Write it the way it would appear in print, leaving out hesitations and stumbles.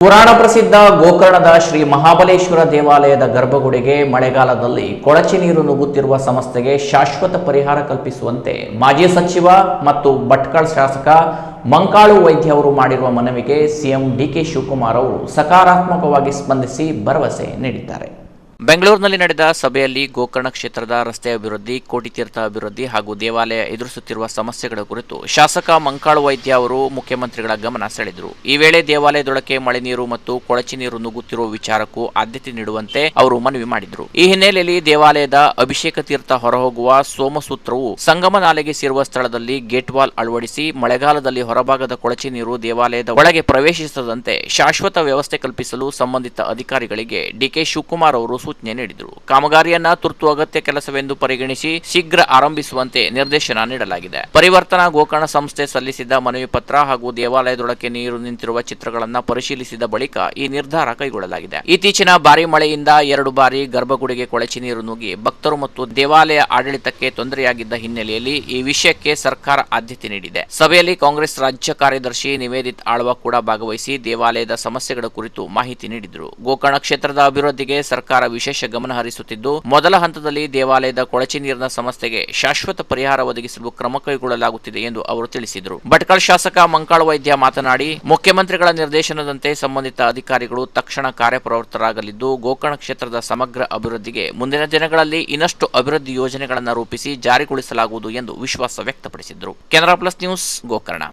ಪುರಾಣ ಪ್ರಸಿದ್ಧ ಗೋಕರ್ಣದ ಶ್ರೀ ಮಹಾಬಲೇಶ್ವರ ದೇವಾಲಯದ ಗರ್ಭಗುಡಿಗೆ ಮಳೆಗಾಲದಲ್ಲಿ ಕೊಳಚೆ ನೀರು ನುಗ್ಗುತ್ತಿರುವ ಸಮಸ್ಯೆಗೆ ಶಾಶ್ವತ ಪರಿಹಾರ ಕಲ್ಪಿಸುವಂತೆ ಮಾಜಿ ಸಚಿವ ಮತ್ತು ಭಟ್ಕಳ ಶಾಸಕ ಮಂಕಾಳು ವೈದ್ಯ ಅವರು ಮಾಡಿರುವ ಮನವಿಗೆ ಸಿಎಂ ಡಿಕೆ ಶಿವಕುಮಾರ್ ಅವರು ಸಕಾರಾತ್ಮಕವಾಗಿ ಸ್ಪಂದಿಸಿ ಭರವಸೆ ನೀಡಿದ್ದಾರೆ. ಬೆಂಗಳೂರಿನಲ್ಲಿ ನಡೆದ ಸಭೆಯಲ್ಲಿ ಗೋಕರ್ಣ ಕ್ಷೇತ್ರದ ರಸ್ತೆ ಅಭಿವೃದ್ಧಿ, ಕೋಟಿತೀರ್ಥ ಅಭಿವೃದ್ಧಿ ಹಾಗೂ ದೇವಾಲಯ ಎದುರಿಸುತ್ತಿರುವ ಸಮಸ್ಯೆಗಳ ಕುರಿತು ಶಾಸಕ ಮಂಕಾಳು ವೈದ್ಯ ಅವರು ಮುಖ್ಯಮಂತ್ರಿಗಳ ಗಮನ ಸೆಳೆದರು. ಈ ವೇಳೆ ದೇವಾಲಯದೊಳಕ್ಕೆ ಮಳೆ ನೀರು ಮತ್ತು ಕೊಳಚೆ ನೀರು ನುಗ್ಗುತ್ತಿರುವ ವಿಚಾರಕ್ಕೂ ಆದ್ಯತೆ ನೀಡುವಂತೆ ಅವರು ಮನವಿ ಮಾಡಿದರು. ಈ ಹಿನ್ನೆಲೆಯಲ್ಲಿ ದೇವಾಲಯದ ಅಭಿಷೇಕ ತೀರ್ಥ ಹೊರಹೋಗುವ ಸೋಮಸೂತ್ರವು ಸಂಗಮ ನಾಲೆಗೆ ಸೇರುವ ಸ್ಥಳದಲ್ಲಿ ಗೇಟ್ ವಾಲ್ ಅಳವಡಿಸಿ ಮಳೆಗಾಲದಲ್ಲಿ ಹೊರಭಾಗದ ಕೊಳಚೆ ನೀರು ದೇವಾಲಯದ ಒಳಗೆ ಪ್ರವೇಶಿಸದಂತೆ ಶಾಶ್ವತ ವ್ಯವಸ್ಥೆ ಕಲ್ಪಿಸಲು ಸಂಬಂಧಿತ ಅಧಿಕಾರಿಗಳಿಗೆ ಡಿಕೆ ಶಿವಕುಮಾರ್ ಅವರು ಸೂಚನೆ ನೀಡಿದರು. ಕಾಮಗಾರಿಯನ್ನ ತುರ್ತು ಅಗತ್ಯ ಕೆಲಸವೆಂದು ಪರಿಗಣಿಸಿ ಶೀಘ್ರ ಆರಂಭಿಸುವಂತೆ ನಿರ್ದೇಶನ ನೀಡಲಾಗಿದೆ. ಪರಿವರ್ತನಾ ಗೋಕರ್ಣ ಸಂಸ್ಥೆ ಸಲ್ಲಿಸಿದ್ದ ಮನವಿ ಪತ್ರ ಹಾಗೂ ದೇವಾಲಯದೊಳಕ್ಕೆ ನೀರು ನಿಂತಿರುವ ಚಿತ್ರಗಳನ್ನು ಪರಿಶೀಲಿಸಿದ ಬಳಿಕ ಈ ನಿರ್ಧಾರ ಕೈಗೊಳ್ಳಲಾಗಿದೆ. ಇತ್ತೀಚಿನ ಭಾರಿ ಮಳೆಯಿಂದ 2 ಬಾರಿ ಗರ್ಭಗುಡಿಗೆ ಕೊಳಚೆ ನೀರು ನುಗ್ಗಿ ಭಕ್ತರು ಮತ್ತು ದೇವಾಲಯ ಆಡಳಿತಕ್ಕೆ ತೊಂದರೆಯಾಗಿದ್ದ ಹಿನ್ನೆಲೆಯಲ್ಲಿ ಈ ವಿಷಯಕ್ಕೆ ಸರ್ಕಾರ ಆದ್ಯತೆ ನೀಡಿದೆ. ಸಭೆಯಲ್ಲಿ ಕಾಂಗ್ರೆಸ್ ರಾಜ್ಯ ಕಾರ್ಯದರ್ಶಿ ನಿವೇದಿತ್ ಆಳ್ವ ಕೂಡ ಭಾಗವಹಿಸಿ ದೇವಾಲಯದ ಸಮಸ್ಯೆಗಳ ಕುರಿತು ಮಾಹಿತಿ ನೀಡಿದರು. ಗೋಕರ್ಣ ಕ್ಷೇತ್ರದ ಅಭಿವೃದ್ಧಿಗೆ ಸರ್ಕಾರ ವಿಶೇಷ ಗಮನ ಹರಿಸುತ್ತಿದ್ದು, ಮೊದಲ ಹಂತದಲ್ಲಿ ದೇವಾಲಯದ ಕೊಳಚೆ ನೀರಿನ ಸಮಸ್ಯೆಗೆ ಶಾಶ್ವತ ಪರಿಹಾರ ಒದಗಿಸಲು ಕ್ರಮ ಕೈಗೊಳ್ಳಲಾಗುತ್ತಿದೆ ಎಂದು ಅವರು ತಿಳಿಸಿದರು. ಭಟ್ಕಳ ಶಾಸಕ ಮಂಕಾಳು ವೈದ್ಯ ಮಾತನಾಡಿ, ಮುಖ್ಯಮಂತ್ರಿಗಳ ನಿರ್ದೇಶನದಂತೆ ಸಂಬಂಧಿತ ಅಧಿಕಾರಿಗಳು ತಕ್ಷಣ ಕಾರ್ಯಪ್ರವೃತ್ತರಾಗಲಿದ್ದು, ಗೋಕರ್ಣ ಕ್ಷೇತ್ರದ ಸಮಗ್ರ ಅಭಿವೃದ್ಧಿಗೆ ಮುಂದಿನ ದಿನಗಳಲ್ಲಿ ಇನ್ನಷ್ಟು ಅಭಿವೃದ್ಧಿ ಯೋಜನೆಗಳನ್ನು ರೂಪಿಸಿ ಜಾರಿಗೊಳಿಸಲಾಗುವುದು ಎಂದು ವಿಶ್ವಾಸ ವ್ಯಕ್ತಪಡಿಸಿದರು. Canara plus news, Gokarna.